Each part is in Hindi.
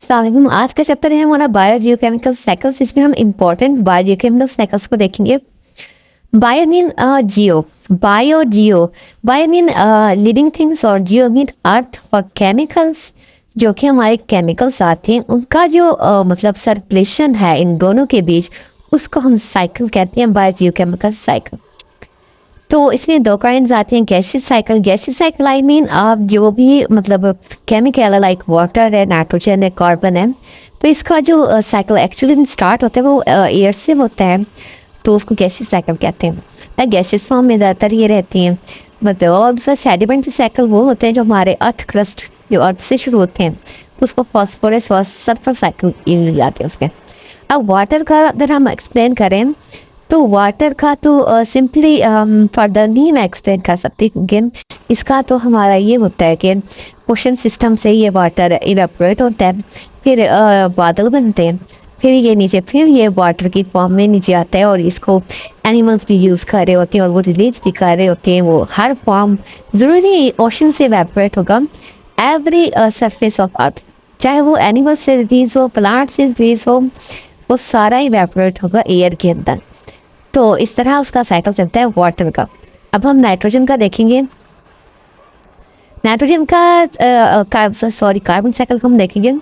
अस्सलाम, आज का चैप्टर है हमारा बायो जियोकेमिकल साइकिल्स। इसमें हम इम्पोर्टेंट बायो जियोकेमिकल साइकिल्स को देखेंगे। बायो मीन जियो, बायो मीन लिविंग थिंग्स और जियो मीन अर्थ और केमिकल्स। जो कि हमारे केमिकल्स आते हैं उनका जो मतलब सर्कुलेशन है इन दोनों के बीच, उसको हम साइकिल कहते हैं, बायो जियोकेमिकल साइकिल। तो इसमें दो काइंड्स आते हैं, गैसियस साइकिल आई मीन आप जो भी मतलब केमिकल लाइक वाटर है, नाइट्रोजन है, कार्बन है, तो इसका जो साइकिल एक्चुअली स्टार्ट होता है वो एयर से होता है, तो उसको गैसियस साइकिल कहते हैं। गैसियस फॉर्म में ज़्यादातर ये रहती हैं। मतलब और दूसरा सेडिमेंट्री साइकिल वो होते हैं जो हमारे अर्थ क्रस्ट जो अर्थ से शुरू होते हैं, तो उसको फॉस्फोरस और सल्फर साइकिल यूज जाते हैं उसके। अब वाटर का अगर हम एक्सप्लेन करें तो वाटर का तो सिंपली फर्दर नहीं मैं एक्सप्लेन कर सकती, क्योंकि इसका तो हमारा ये होता है कि ओशन सिस्टम से ये वाटर इवेपोरेट होता है, फिर बादल बनते हैं, फिर ये नीचे फिर ये वाटर की फॉर्म में नीचे आता है, और इसको एनिमल्स भी यूज़ कर रहे होते हैं और वो रिलीज भी कर रहे होते हैं। वो हर फॉर्म ज़रूरी नहीं ओशन से इवेपोरेट होगा, एवरी सरफेस ऑफ अर्थ, चाहे वो एनिमल से रिलीज हो, प्लांट से रिलीज हो, वो सारा इवेपोरेट होगा एयर के अंदर। तो इस तरह उसका साइकिल चलता है वाटर का। अब हम नाइट्रोजन का देखेंगे। नाइट्रोजन का कार्बन साइकिल को हम देखेंगे।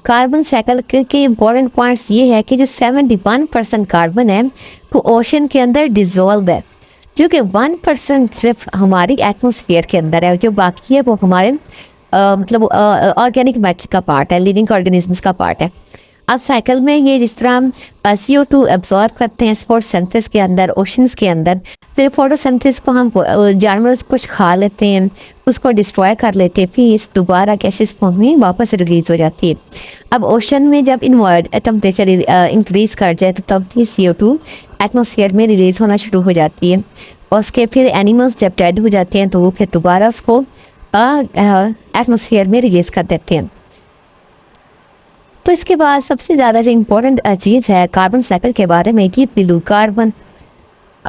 कार्बन साइकिल के इम्पोर्टेंट पॉइंट्स ये है कि जो 71% कार्बन है वो ओशन के अंदर डिजोल्व है, जो कि 1% सिर्फ हमारी एटमोसफियर के अंदर है, जो बाकी है वो हमारे मतलब ऑर्गेनिक मैटर का पार्ट है, लिविंग ऑर्गेनिजम्स का पार्ट है। अब साइकिल में ये जिस तरह हम CO2 एब्जॉर्ब करते हैं फोटोसिंथेसिस के अंदर, ओशंस के अंदर, फिर फोटोसिंथेसिस को हम जानवर कुछ खा लेते हैं, उसको डिस्ट्रॉय कर लेते हैं, फिर इस दोबारा गैसेस फॉर्म में वापस रिलीज हो जाती है। अब ओशन में जब टेम्परेचर इंक्रीज कर जाए तो तब भी CO2 एटमोसफियर में रिलीज होना शुरू हो जाती है, और उसके फिर एनिमल्स जब डेड हो जाते हैं तो वो फिर दोबारा उसको एटमोसफियर में रिलीज कर देते हैं। तो इसके बाद सबसे ज़्यादा जो इम्पोर्टेंट चीज़ है कार्बन साइकिल के बारे में कि ब्लू कार्बन,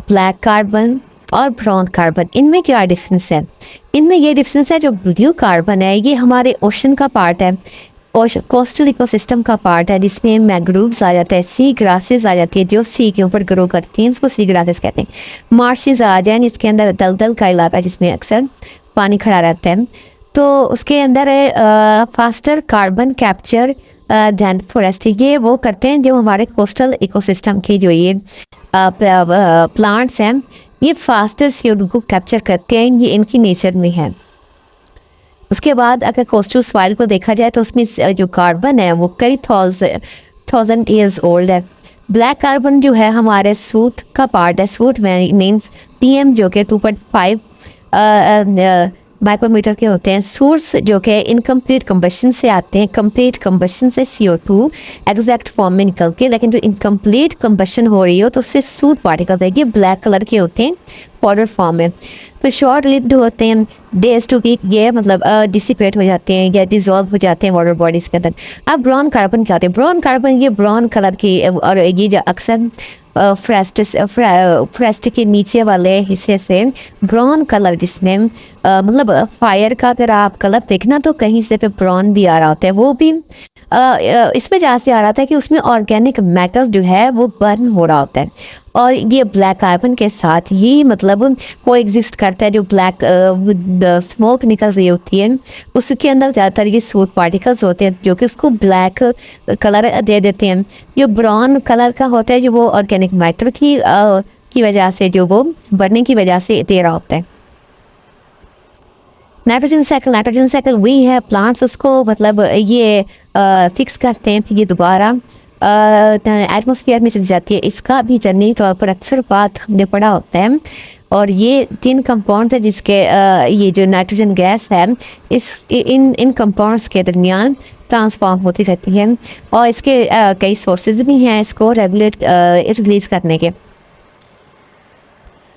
ब्लैक कार्बन और ब्राउन कार्बन, इनमें क्या डिफरेंस है? इनमें ये डिफरेंस है, जो ब्लू कार्बन है ये हमारे ओशन का पार्ट है, कोस्टल इकोसिस्टम का पार्ट है, जिसमें मैंग्रोव्स आ जाता है, सी ग्रासेस आ जाती है जो सी के ऊपर ग्रो करती हैं, उसको सी ग्रासेस कहते हैं। मार्शेज आ जाए, इसके अंदर दलदल का इलाका जिसमें अक्सर पानी खड़ा रहता है, तो उसके अंदर faster carbon capture than forest, ये वो करते हैं जो हमारे कोस्टल इकोसिस्टम के जो ये प्लांट्स हैं, ये फास्टर CO2 को कैप्चर करते हैं, ये इनकी नेचर में है। उसके बाद अगर कोस्टल सॉइल को देखा जाए तो उसमें जो कार्बन है वो कई थाउजेंड ईयर्स ओल्ड है। ब्लैक कार्बन जो है हमारे सूट का पार्ट है, सूट मीन्स PM जो कि 2.5 माइक्रोमीटर के होते हैं। सोर्स जो कि इनकम्प्लीट कंबशन से आते हैं, कंप्लीट कंबशन से CO2 एग्जैक्ट फॉर्म में निकल के, लेकिन जो इनकम्प्लीट कंबशन हो रही हो तो उससे सूट पार्टिकल्स है, ये ब्लैक कलर के होते हैं पाउडर फॉर्म में। तो शॉर्ट लिव्ड होते हैं, डेज टू वीक ये मतलब डिसिपेट हो जाते हैं या डिजॉल्व हो जाते हैं वाटर बॉडीज़ के अंदर। अब ब्राउन कार्बन क्या होते हैं? ब्राउन कार्बन ये ब्राउन कलर की, और ये जो अक्सर फ्रेस्ट के नीचे वाले हिस्से से ब्राउन कलर, जिसमें मतलब फायर का अगर आप कलर देखना तो कहीं से पे ब्राउन भी आ रहा होता है, वो भी इस वजह से आ रहा था कि उसमें ऑर्गेनिक मैटर जो है वो बर्न हो रहा होता है, और ये ब्लैक कार्बन के साथ ही मतलब वो एग्जिस्ट करता है। जो ब्लैक स्मोक निकल रही होती है उसके अंदर ज़्यादातर ये सूट पार्टिकल्स होते हैं जो कि उसको ब्लैक कलर दे देते हैं। जो ब्राउन कलर का होता है जो वो ऑर्गेनिक मैटर की वजह से, जो वो बढ़ने की वजह से दे रहा होता है। नाइट्रोजन साइकिल वही है, प्लांट्स उसको मतलब ये फिक्स करते हैं, फिर ये दोबारा एटमॉस्फेयर में चली जाती है। इसका भी जनरली तौर पर अक्सर बात हमने पढ़ा होता है, और ये 3 कंपाउंड है जिसके ये जो नाइट्रोजन गैस है इन कंपाउंड्स के दरमियान ट्रांसफॉर्म होती रहती है, और इसके कई सोर्सेज भी हैं इसको रेगुलेट रिलीज करने के।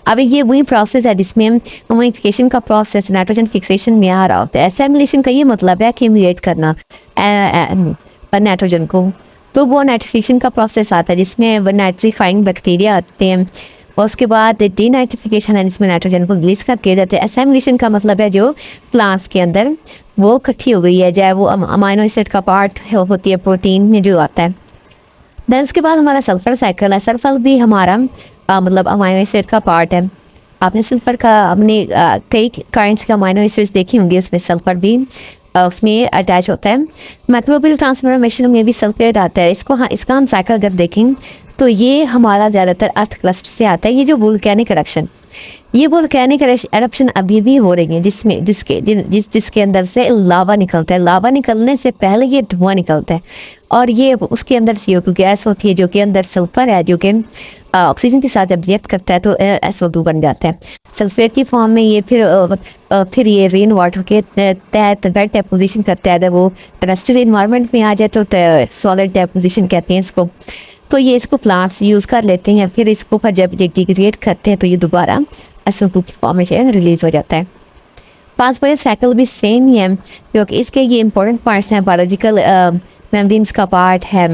अब ये वही प्रोसेस है जिसमें अमोनिफिकेशन का प्रोसेस नाइट्रोजन फिक्सेशन में आ रहा होता है। एसिमिलेशन का ये मतलब है एक्यूमुलेट करना नाइट्रोजन को, तो वो नाइट्रिफिकेशन का प्रोसेस आता है जिसमें वो नाइट्रीफाइंग बैक्टीरिया आते हैं, और उसके बाद डीनाइट्रिफिकेशन है, इसमें नाइट्रोजन को रिलीज करके जाते हैं। असेमिलेशन का मतलब है जो प्लांट्स के अंदर वो इकट्ठी हो गई है, चाहे वो अमाइनो एसिड का पार्ट होती है प्रोटीन में जो आता है। देन उसके बाद हमारा सल्फर साइकिल है। सल्फर भी हमारा मतलब अमाइनो एसिड का पार्ट है। आपने सल्फर का अपने कई काइंड्स का अमाइनो एसिड्स देखी होंगी, उसमें सल्फर भी उसमें अटैच होता है। माइक्रोबियल ट्रांसफॉर्मेशन में भी सल्फेट आता है। इसका हम साइकिल अगर देखें तो ये हमारा ज़्यादातर अर्थ क्रस्ट से आता है। ये जो वोल्केनिक इरप्शन, ये वोल्केनिक एरप्शन अभी भी हो रही है, जिसके अंदर से लावा निकलता है। लावा निकलने से पहले ये धुआं निकलता है और ये उसके अंदर CO2 गैस होती है, जो कि अंदर सल्फर है, जो कि ऑक्सीजन के साथ जब रिएक्ट करता है तो SO2 बन जाता है। सल्फेट की फॉर्म में ये फिर ये रेन वाटर के तहत वेट डेपोजिशन करता है। जब वो टेरेस्ट्रियल इन्वायरमेंट में आ जाए तो सॉलिड डेपोजिशन कहते हैं इसको। तो ये इसको प्लांट्स यूज़ कर लेते हैं, फिर इसको फिर जब डिग्रेड करते हैं तो ये दोबारा SO2 की फॉर्म में रिलीज हो जाता है। पासपोर्ट साइकिल भी सेम ही है, क्योंकि इसके ये इंपॉर्टेंट पार्ट्स हैं। बायोलॉजिकल मेम्ब्रेन्स का पार्ट है,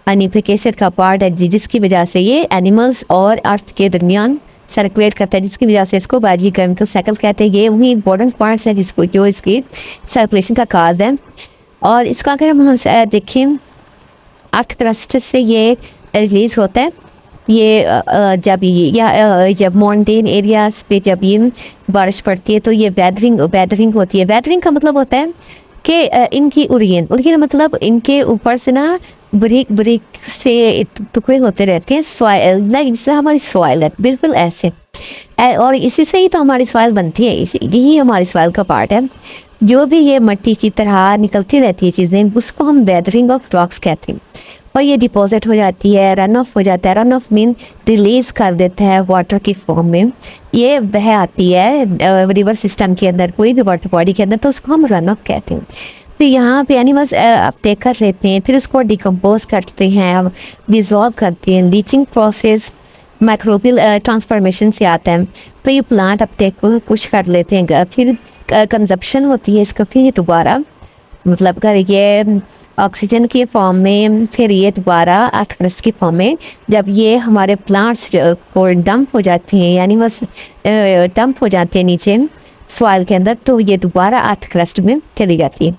न्यूक्लिक एसिड का पार्ट है, जिसकी वजह से ये एनिमल्स और अर्थ के दरमियान सर्कुलेट करता है, जिसकी वजह से इसको बायोलॉजिकल साइकिल कहते हैं। ये वही इंपॉर्टेंट पार्ट्स हैं जिसको जो इसकी सर्कुलेशन का काज है। और इसका अगर हम देखें, अर्थ क्रस्ट से ये रिलीज होता है। ये जब माउंटेन एरियाज पे जब ये बारिश पड़ती है तो ये वेदरिंग होती है। वेदरिंग का मतलब होता है कि इनकी उड़ीन मतलब इनके ऊपर से ना ब्रिक से टुकड़े होते रहते हैं। सॉइल लाइक जैसे हमारी सॉइल है, बिल्कुल ऐसे। और इसी से ही तो हमारी सॉइल बनती है, यही हमारी सॉइल का पार्ट है। जो भी ये मिट्टी की तरह निकलती रहती है चीज़ें, उसको हम वेदरिंग ऑफ रॉक्स कहते हैं। और ये डिपॉजिट हो जाती है, रन ऑफ हो जाता है। रन ऑफ मीन रिलीज कर देता है वाटर की फॉर्म में। ये बह आती है रिवर सिस्टम के अंदर, कोई भी वाटर बॉडी के अंदर, तो उसको हम रन ऑफ कहते हैं। फिर यहाँ पे एनिमल्स अपटेक कर लेते हैं, फिर उसको डिकम्पोज करते हैं, डिजॉल्व करते हैं। लीचिंग प्रोसेस माइक्रोबियल ट्रांसफॉर्मेशन से आता है। तो ये प्लांट अपटेक को पुश कर लेते हैं, फिर कंजप्शन होती है इसका, फिर ये दोबारा मतलब कर ये ऑक्सीजन की फॉर्म में, फिर ये दोबारा अर्थ क्रस्ट की फॉर्म में जब ये हमारे प्लांट्स को डंप हो जाते हैं, यानी बस डंप हो जाते हैं नीचे सॉइल के अंदर, तो ये दोबारा अर्थ क्रस्ट में चली जाती है।